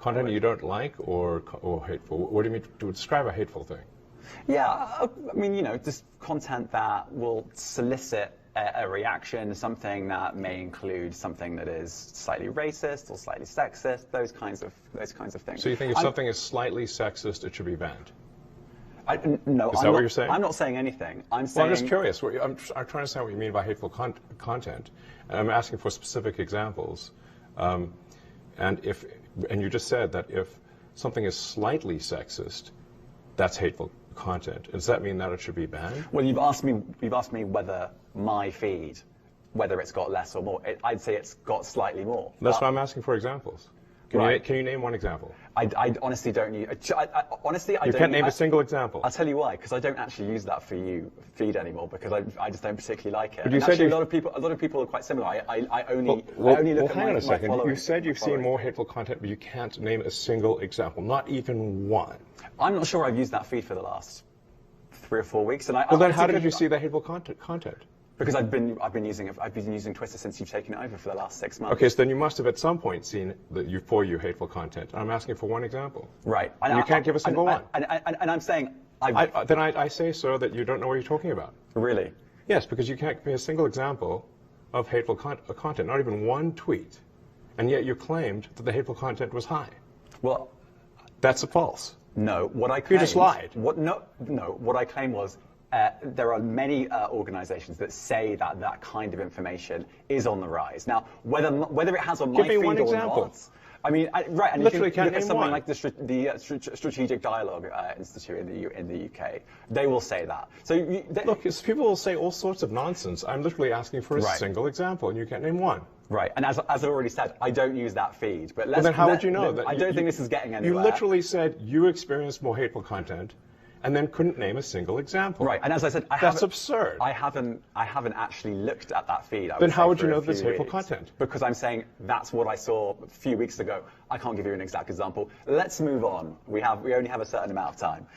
Content you don't like or hateful? What do you mean to describe a hateful thing? Yeah, I mean, just content that will solicit a reaction, something that may include something that is slightly racist or slightly sexist, those kinds of things. So you think if something is slightly sexist, it should be banned? No, is that what you're saying? I'm not saying anything. I'm saying. Well, I'm just curious. I'm trying to understand what you mean by hateful content, and I'm asking for specific examples. And you just said that if something is slightly sexist, that's hateful content. Does that mean that it should be banned? Well, you've asked me whether my feed, whether it's got less or more. I'd say it's got slightly more. That's why I'm asking for examples. Can you name one example? I honestly don't use. Honestly, I you don't. Can't name a single example. I'll tell you why. Because I don't actually use that for you feed anymore. Because I just don't particularly like it. But you and said actually, a lot of people are quite similar. I only look at hang on a second. following. You said you've seen more hateful content, but you can't name a single example, not even one. I'm not sure I've used that feed for the last 3 or 4 weeks. And then how did you see the hateful content? Because I've been using Twitter since you've taken it over for the last 6 months. Okay, so then you must have at some point seen for you hateful content. I'm asking for one example. Right. And you can't give a single one. And I'm saying then I say, sir, that you don't know what you're talking about. Really? Yes, because you can't give me a single example of hateful content, not even one tweet, and yet you claimed that the hateful content was high. Well, that's false. No, what I claimed. You just lied. What I claimed was. There are many organizations that say that that kind of information is on the rise. Now, whether it has on my feed or not, I mean, right, and literally if you look at something one. like the Strategic Dialogue Institute in the UK, they will say that. So look, people will say all sorts of nonsense. I'm literally asking for a single example, and you can't name one. Right, and as I already said, I don't use that feed. But then how would you know that? I don't think this is getting anywhere. You literally said you experienced more hateful content, and then couldn't name a single example. Right, and as I said, that's absurd. I haven't actually looked at that feed. Then how would you know this hateful content? Because I'm saying that's what I saw a few weeks ago. I can't give you an exact example. Let's move on. We only have a certain amount of time.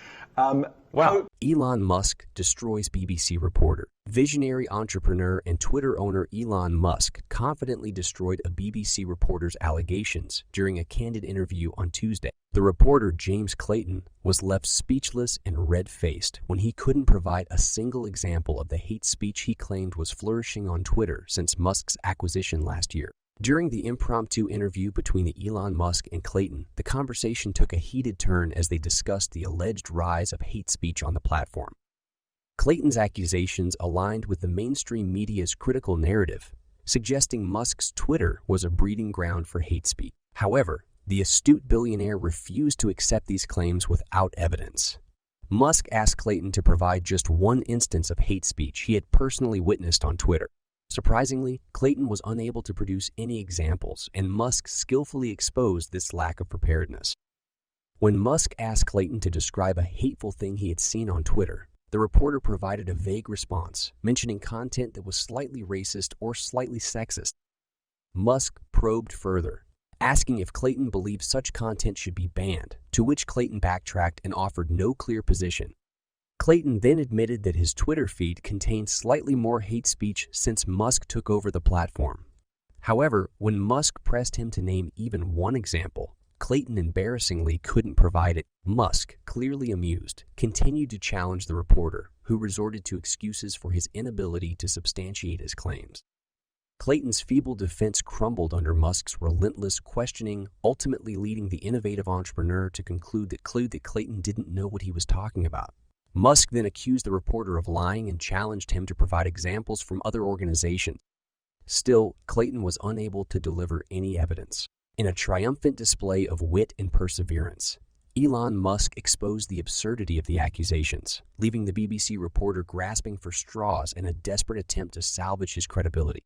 Wow. Elon Musk destroys BBC reporter. Visionary entrepreneur and Twitter owner Elon Musk confidently destroyed a BBC reporter's allegations during a candid interview on Tuesday. The reporter, James Clayton, was left speechless and red-faced when he couldn't provide a single example of the hate speech he claimed was flourishing on Twitter since Musk's acquisition last year. During the impromptu interview between Elon Musk and Clayton, the conversation took a heated turn as they discussed the alleged rise of hate speech on the platform. Clayton's accusations aligned with the mainstream media's critical narrative, suggesting Musk's Twitter was a breeding ground for hate speech. However, the astute billionaire refused to accept these claims without evidence. Musk asked Clayton to provide just one instance of hate speech he had personally witnessed on Twitter. Surprisingly, Clayton was unable to produce any examples, and Musk skillfully exposed this lack of preparedness. When Musk asked Clayton to describe a hateful thing he had seen on Twitter, the reporter provided a vague response, mentioning content that was slightly racist or slightly sexist. Musk probed further, asking if Clayton believed such content should be banned, to which Clayton backtracked and offered no clear position. Clayton then admitted that his Twitter feed contained slightly more hate speech since Musk took over the platform. However, when Musk pressed him to name even one example, Clayton embarrassingly couldn't provide it. Musk, clearly amused, continued to challenge the reporter, who resorted to excuses for his inability to substantiate his claims. Clayton's feeble defense crumbled under Musk's relentless questioning, ultimately leading the innovative entrepreneur to conclude that Clayton didn't know what he was talking about. Musk then accused the reporter of lying and challenged him to provide examples from other organizations. Still, Clayton was unable to deliver any evidence. In a triumphant display of wit and perseverance, Elon Musk exposed the absurdity of the accusations, leaving the BBC reporter grasping for straws in a desperate attempt to salvage his credibility.